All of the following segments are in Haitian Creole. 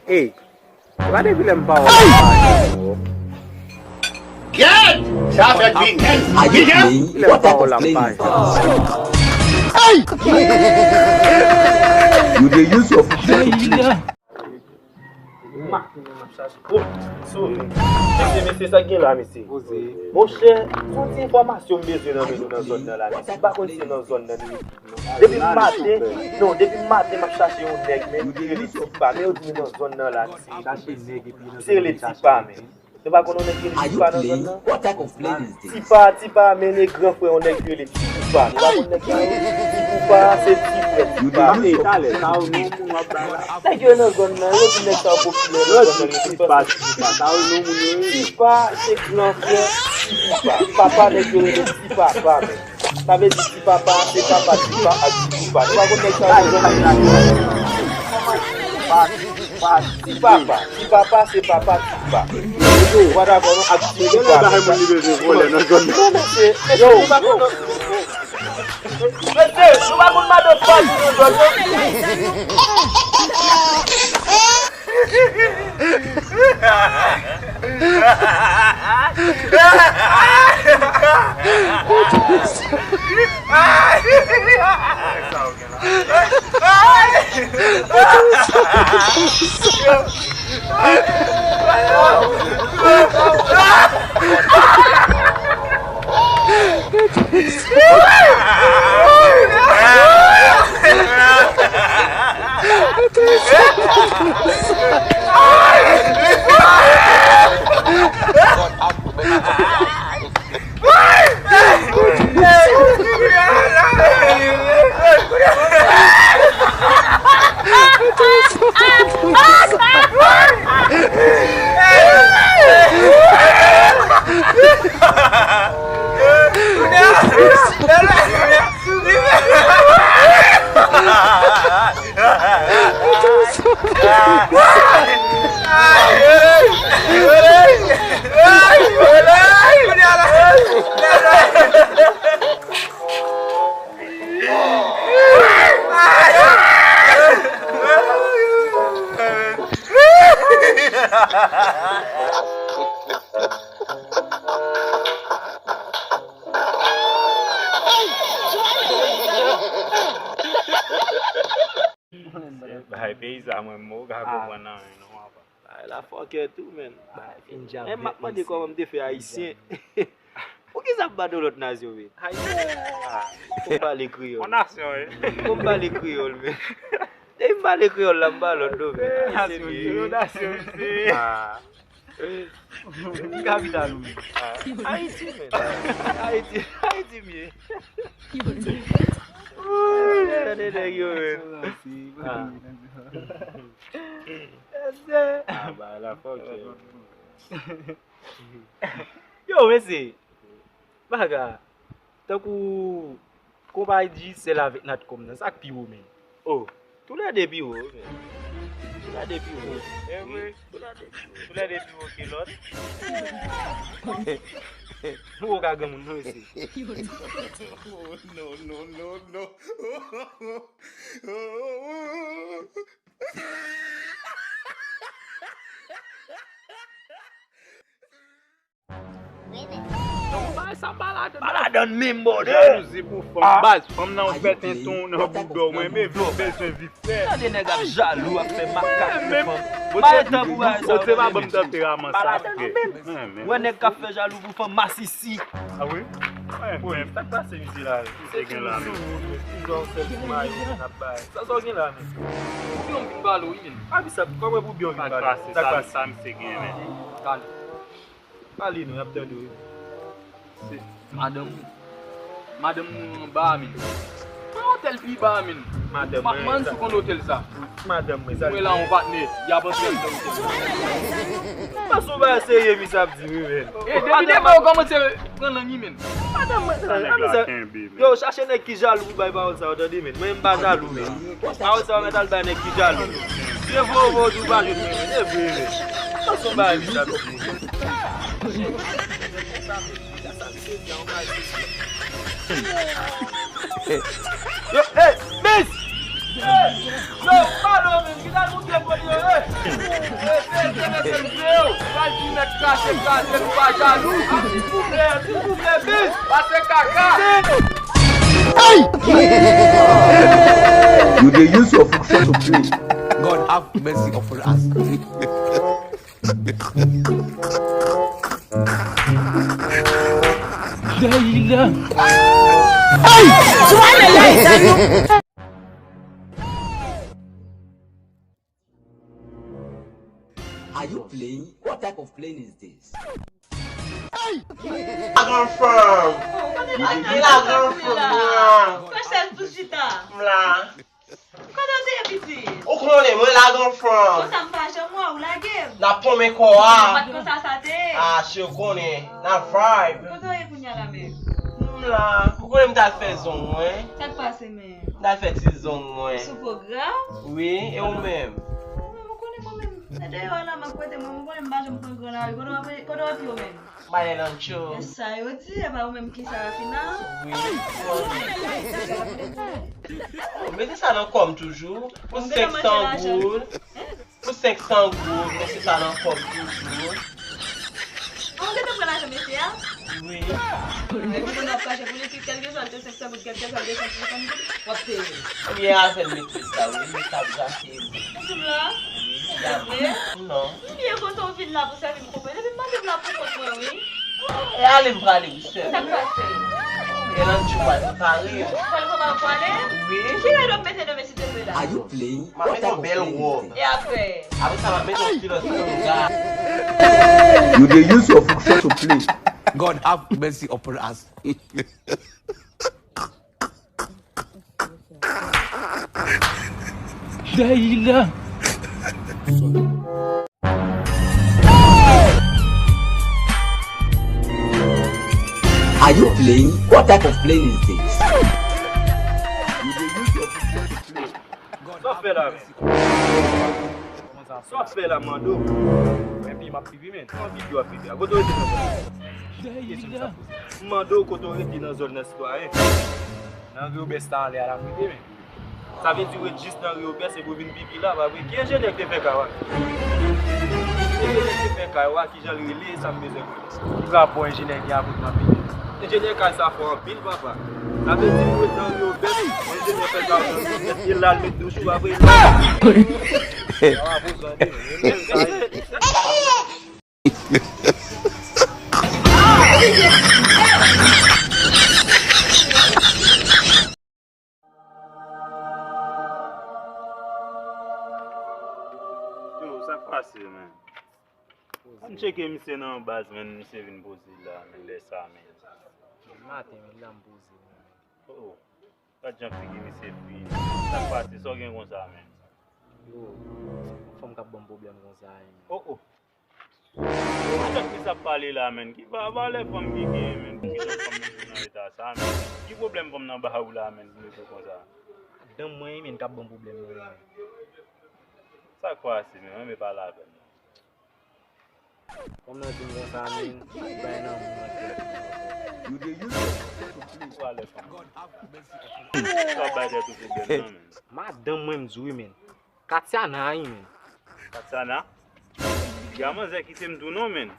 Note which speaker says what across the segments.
Speaker 1: Hey, why they film power?
Speaker 2: Get! Stop that being
Speaker 1: Film power lampai.
Speaker 3: You dey use your foot.
Speaker 4: So, c'est ça qui est là, monsieur. Mon cher, toute information besoin dans la zone là. Si pas qu'on c'est dans zone là. Depuis matin, m'a cherché un nèg mais il est pas mais on dit dans zone là. C'est les petits pas mais. Tu vas qu'on est qui pas dans zone là.
Speaker 3: What type of plane is this?
Speaker 4: Tipa mais les grands frères on est que les petits pas. Tu vas qu'on est qui pas c'est petit frère.
Speaker 1: Hey, allez, ça on nous
Speaker 4: T'as que dans zone là, on dit ça populaire. Tipa, c'est grand frère. Papa n'est que le petit papa. Ça veut dire petit papa, c'est papa, tipa, à petit papa. Tu vas connaître ça. Petit papa, c'est papa, tipa. Voilà comment à petit papa. Tu vas connaître La fuck tout men. Et maintenant dit comment me fait haïtien. Pourquoi ça pas de l'autre nation oui? On parle créole. On parle créole mais. Et parle créole là bas l'autre nation. Capital. Haïti men. Haïti mieux. Bah la fuck. Yo, merci. Baga. Tant que compagnie c'est la avec notre comme ça qui ou men. Oh, tous les débuts ou. Tous les débuts ou. Eh oui, tous les débuts ou qui l'autre. Nous regarde mon nom ici.
Speaker 2: No.
Speaker 4: Balade même bon.
Speaker 1: jalousie pour femme base. Comme nan on fait un ton dans boudou, moi mais besoin vite faire.
Speaker 4: Des nègres jaloux a fait macaque.
Speaker 1: Pas temps pour ça. C'est pas bon tempérament ça.
Speaker 4: Ouais nèg ka fait jaloux pour femme massissi.
Speaker 1: Ah oui. Ouais, ça passe ici là. C'est gain là.
Speaker 4: Ça sort gain là. Pour bien vinn balo oui. Ah ça comment pour bien vinn balo.
Speaker 1: Ça me c'est gain mais.
Speaker 4: Calme. Allez nous attendons.
Speaker 5: Madame Bamin. Hôtel puis Bamin.
Speaker 4: Madame.
Speaker 5: Man sou kon hôtel ça.
Speaker 4: Madame mais ça.
Speaker 5: Ouais là on va tenir. Y a pas de
Speaker 4: pas souvent essayer mi ça dit men.
Speaker 5: Et depuis on commence prendre l'ami men.
Speaker 4: Madame. Yo chercher nèg qui jaloux pour bail ça entendez men. Moi pas jaloux men. Pas ça mettre dans nèg qui jaloux. Je vous du pas je men. Pas souvent bail ça. Yo, hey, miss! Yo, palo, men, kita monte por yo,
Speaker 5: Esen vle ou. Pal di met kase ou pa jalou. S'il vous plaît, bis. Pase kaka.
Speaker 3: You dey use your function to play.
Speaker 6: God have mercy upon us.
Speaker 3: Are you playing? What type of playing is this?
Speaker 2: La confirm. La confirm.
Speaker 7: Question tout chita.
Speaker 2: Mla.
Speaker 7: Quand on est petit.
Speaker 2: Ou konon mwen la confirm.
Speaker 7: Quand ça me fâche moi ou la game.
Speaker 2: La pome ko a.
Speaker 7: Quand ça te.
Speaker 2: Ah, si yo konen. Na vibe.
Speaker 7: Quand on est pour la même.
Speaker 2: Mla. Ou konen mta fè zon mwen.
Speaker 7: Ça te passe mais.
Speaker 2: Na fè ti zon mwen.
Speaker 7: Sou programme.
Speaker 2: Oui, e ou mèm.
Speaker 7: Moi connais quand même. D'ailleurs là m'a côté moi connais pas je me prends grand là. Quand on est même.
Speaker 2: Baye lancho.
Speaker 7: Ça yo dit pas ou même qui ça final.
Speaker 2: Oui. Mais c'est ça nan kom toujou. Pour 500 goud. Pour 500 goud, mais c'est ça nan kom toujou.
Speaker 7: On va te prendre l'argent monsieur.
Speaker 2: Oui.
Speaker 7: On a pas pour les quelque chose de 500 pour quelque chose de 550. On va payer.
Speaker 2: Oui, avec maîtrise ça, oui, mais ça vous a fait.
Speaker 7: Tu là?
Speaker 2: Non.
Speaker 7: Bien quand on vient là pour servir mon copain, depuis moi là pour contre moi oui.
Speaker 2: Et allez me parler, vous savez.
Speaker 7: Ça passe.
Speaker 2: Et là, tu vas parler.
Speaker 7: Comment parler?
Speaker 2: Oui.
Speaker 7: Qui va donc mettre dans mes sites là?
Speaker 3: Are you playing?
Speaker 2: Ma
Speaker 3: What
Speaker 2: mets
Speaker 3: type
Speaker 2: ton
Speaker 3: of
Speaker 2: belle
Speaker 3: playing
Speaker 2: robe.
Speaker 3: is this?
Speaker 7: Et après?
Speaker 2: Après ça va mettre ton stylo sur le gars.
Speaker 3: You dey use your function to play.
Speaker 6: God have mercy upon us.
Speaker 3: Are you playing? What type of playing is this?
Speaker 4: Só fè la men. Só fè la mando.
Speaker 5: Mwen pi map pivi men.
Speaker 4: An video a pibi. A koto eti nan zon. Mando koto eti nan zon nan sitwa.
Speaker 5: Nan Rio Bestan le a la mwite men.
Speaker 4: Sa ve ti we jist nan Rio Bes e bo vin pipi la. Ba we ki enjenye te fè kawa. Enjenye te fè kawa ki jan rile sa mbeze kwe.
Speaker 5: Ki ka pou enjine ki a bout nan pivi.
Speaker 4: Enjenye ka sa fò an pil papa. Sa ve ti we nan Rio Bes. Enjenye fè kawa. Il la met douchou ba we. Ah, bo zan de. Sa pase men. An cheke mise nan baz men, mise vin bozi la men lesa men.
Speaker 5: Maten men lan bozi men.
Speaker 4: Oh, ka jan figi mise fi. Sa pase, so gen kon sa men.
Speaker 5: Yo, fòm kap bon problem kon sa yon.
Speaker 4: Oh. An chak ki sa pale la men, ki ba le fòm ki gen men. Ki jan fòm men nan eta sa men. Ki problem fòm nan ba ou la men, mise kon sa.
Speaker 5: Dan mwen men kap bon problem yon.
Speaker 4: Sa kwa si men, mwen me pala ben.
Speaker 5: Fòm nan din kon sa men, bay nan mwen ake.
Speaker 3: You dey use your function to play.
Speaker 4: Kwa le fòm. Sa bay de tout problem nan men.
Speaker 5: Ma dan mwen mzouy men. Katya nan yon men.
Speaker 4: Katsana? Yaman ze ki se mdou non men.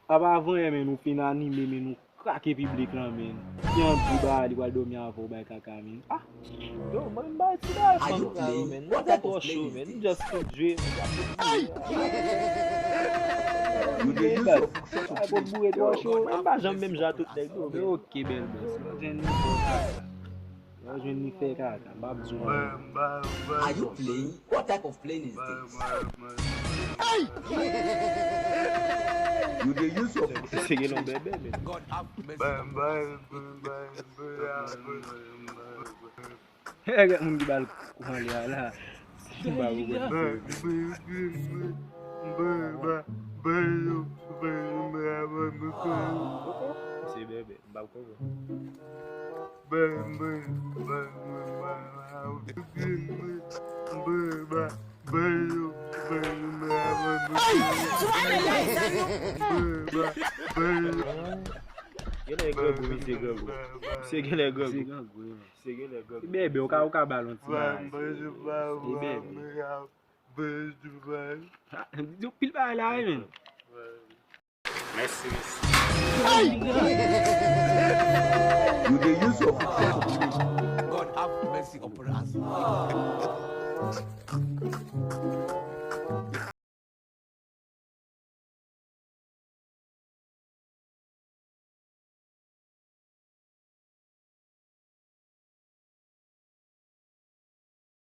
Speaker 5: Aba avon yon men nou fin anime men nou krake publik lan men. Yon duba li wal do mi avon bay kaka men. Ah, yo mwen bay ti da
Speaker 3: Are you
Speaker 5: fon
Speaker 3: playing?
Speaker 5: men.
Speaker 3: What
Speaker 5: Not
Speaker 3: type
Speaker 5: to
Speaker 3: of
Speaker 5: show
Speaker 3: playing is
Speaker 5: men.
Speaker 3: this?
Speaker 5: Just to dream.
Speaker 3: You dey use your function to
Speaker 5: Ay pou
Speaker 3: play.
Speaker 5: bou et wa show. Mwen ba jan men jan tout dek do. Men ok bel bes. Yo jen ni fe kaka. Ba bzouan.
Speaker 3: Are you playing? What type of playing is this? You dey use your function.
Speaker 5: Se gen non bebe men.
Speaker 6: God have mercy.
Speaker 5: Ega moun di bal kouhan li ala. Si ba wou gwen. Se bebe. Ba wou gwen.
Speaker 4: Gen e gregou mi se gregou. Se gen e gregou. Se gen e gregou.
Speaker 5: Bebe, ou ka balon ti ba. Yo pil ba la men.
Speaker 1: Merci.
Speaker 7: Ay!